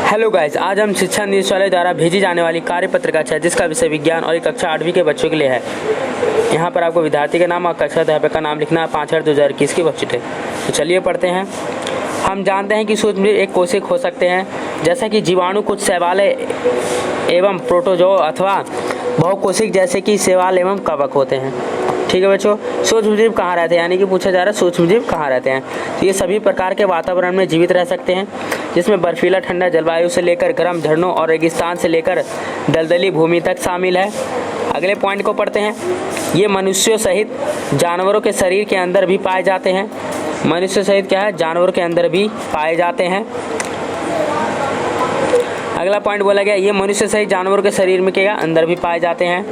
Hello guys, आज हम शिक्षा निदेशालय द्वारा भेजी जाने वाली कार्य पत्रिका है जिसका विषय विज्ञान और कक्षा 8वीं के बच्चों के लिए है। यहाँ पर आपको विद्यार्थी का नाम और कक्षा अध्यापक का नाम लिखना है। 5/8/2021 की वर्कशीट है। तो चलिए पढ़ते हैं। हम जानते हैं कि सूक्ष्मजीव एक कोशिक हो सकते हैं, जैसा कि जीवाणु कुछ शैवाल एवं प्रोटोजो अथवा बहुकोशिक जैसे कि शैवाल एवं कवक होते हैं। ठीक है बच्चों, सूक्ष्मजीव कहाँ रहते हैं, यानी कि पूछा जा रहा है सूक्ष्मजीव कहाँ रहते हैं। तो ये सभी प्रकार के वातावरण में जीवित रह सकते हैं, जिसमें बर्फीला ठंडा जलवायु से लेकर गर्म झरनों और रेगिस्तान से लेकर दलदली भूमि तक शामिल है। अगले पॉइंट को पढ़ते हैं। ये मनुष्यों सहित जानवरों के शरीर के अंदर भी पाए जाते हैं। मनुष्य सहित क्या है, जानवरों के अंदर भी पाए जाते हैं। अगला पॉइंट बोला गया, ये मनुष्य सहित जानवरों के शरीर में क्या अंदर भी पाए जाते हैं।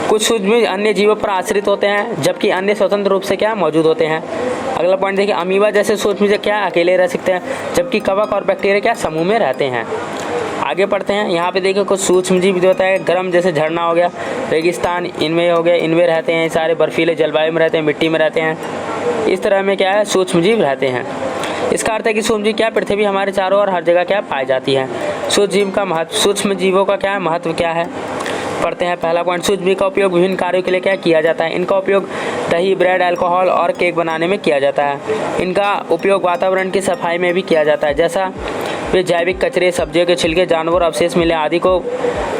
कुछ सूक्ष्मजीव अन्य जीवों पर आश्रित होते हैं, जबकि अन्य स्वतंत्र रूप से क्या मौजूद होते हैं। अगला पॉइंट देखिए, अमीबा जैसे सूक्ष्मजीव क्या अकेले रह सकते हैं, जबकि कवक और बैक्टीरिया क्या समूह में रहते हैं। आगे पढ़ते हैं। यहाँ पे देखिए कुछ सूक्ष्मजीव जो होता है, गर्म जैसे झरना हो गया, रेगिस्तान इनमें हो गया, इनमें रहते हैं। सारे बर्फीले जलवायु में रहते हैं, मिट्टी में रहते हैं। इस तरह में क्या है, सूक्ष्मजीव रहते हैं। इसका अर्थ है कि सूक्ष्मजीव क्या पृथ्वी हमारे चारों ओर हर जगह क्या पाई जाती है। सूक्ष्मजीव का महत्व, सूक्ष्म जीवों का क्या है महत्व क्या है, पढ़ते हैं। पहला पॉइंट, सूक्ष्मजीव का उपयोग विभिन्न कार्यों के लिए क्या किया जाता है। इनका उपयोग दही, ब्रेड, अल्कोहल और केक बनाने में किया जाता है। इनका उपयोग वातावरण की सफाई में भी किया जाता है, जैसा वे जैविक कचरे, सब्जियों के छिलके, जानवर अवशेष मिले आदि को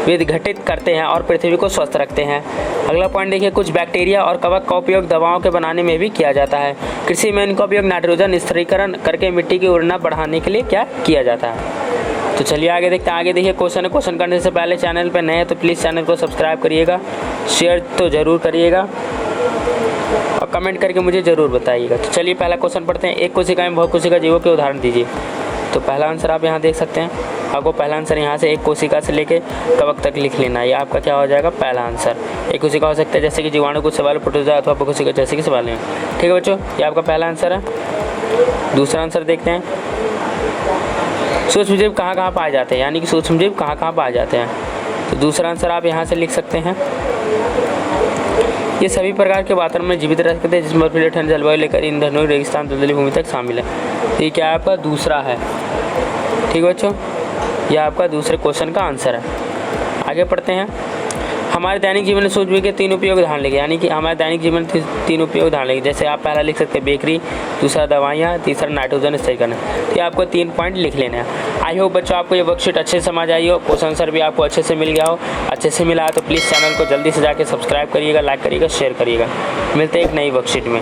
विघटित करते हैं और पृथ्वी को स्वस्थ रखते हैं। अगला पॉइंट देखिए, कुछ बैक्टीरिया और कवक का उपयोग दवाओं के बनाने में भी किया जाता है। कृषि में इनका उपयोग नाइट्रोजन स्थिरीकरण करके मिट्टी की उर्वरता बढ़ाने के लिए क्या किया जाता है। तो चलिए आगे देखते हैं। आगे देखिए क्वेश्चन करने से पहले चैनल पर नए हैं तो प्लीज़ चैनल को सब्सक्राइब करिएगा, शेयर तो ज़रूर करिएगा और कमेंट करके मुझे ज़रूर बताइएगा। तो चलिए पहला क्वेश्चन पढ़ते हैं। एक कोशिका में बहुकोशिका जीवों के उदाहरण दीजिए। तो पहला आंसर आप यहाँ देख सकते हैं। आपको पहला आंसर यहाँ से एक कोशिका से लेके कवक तक लिख लेना है। ये आपका क्या हो जाएगा, पहला आंसर। एक कोशिका हो सकता है जैसे कि जीवाणु, कुछ शैवाल, प्रोटोजोआ अथवा बहुकोशिका जैसे कि शैवाल हैं। ठीक है बच्चों, ये आपका पहला आंसर है। दूसरा आंसर देखते हैं, सूक्ष्मजीव कहाँ कहाँ पाए जाते हैं, यानी कि सूक्ष्मजीव कहाँ कहाँ पाए जाते हैं। तो दूसरा आंसर आप यहाँ से लिख सकते हैं। ये सभी प्रकार के वातावरण में जीवित रह सकते हैं, जिसमें बर्फीले ठंड जलवायु लेकर इन धरनों, रेगिस्तान, दलदली भूमि तक शामिल है। ये क्या है आपका दूसरा है। ठीक है बच्चों, यह आपका दूसरे क्वेश्चन का आंसर है। आगे पढ़ते हैं। हमारे दैनिक जीवन में सूक्ष्मजीव के 3 उपयोग उदाहरण लिखे, यानी कि हमारे दैनिक जीवन में 3 उपयोग उदाहरण लिखे। जैसे आप पहला लिख सकते हैं बेकरी, दूसरा दवाइयाँ, तीसरा नाइट्रोजन स्थिरीकरण। तो ये आपको 3 पॉइंट लिख लेने हैं। आई होप बच्चों आपको ये वर्कशीट अच्छे से समझ आई हो, क्वेश्चन आंसर भी आपको अच्छे से मिल गया हो। अच्छे से मिला है तो प्लीज़ चैनल को जल्दी से जाकर सब्सक्राइब करिएगा, लाइक करिएगा, शेयर करिएगा। मिलते हैं एक नई वर्कशीट में।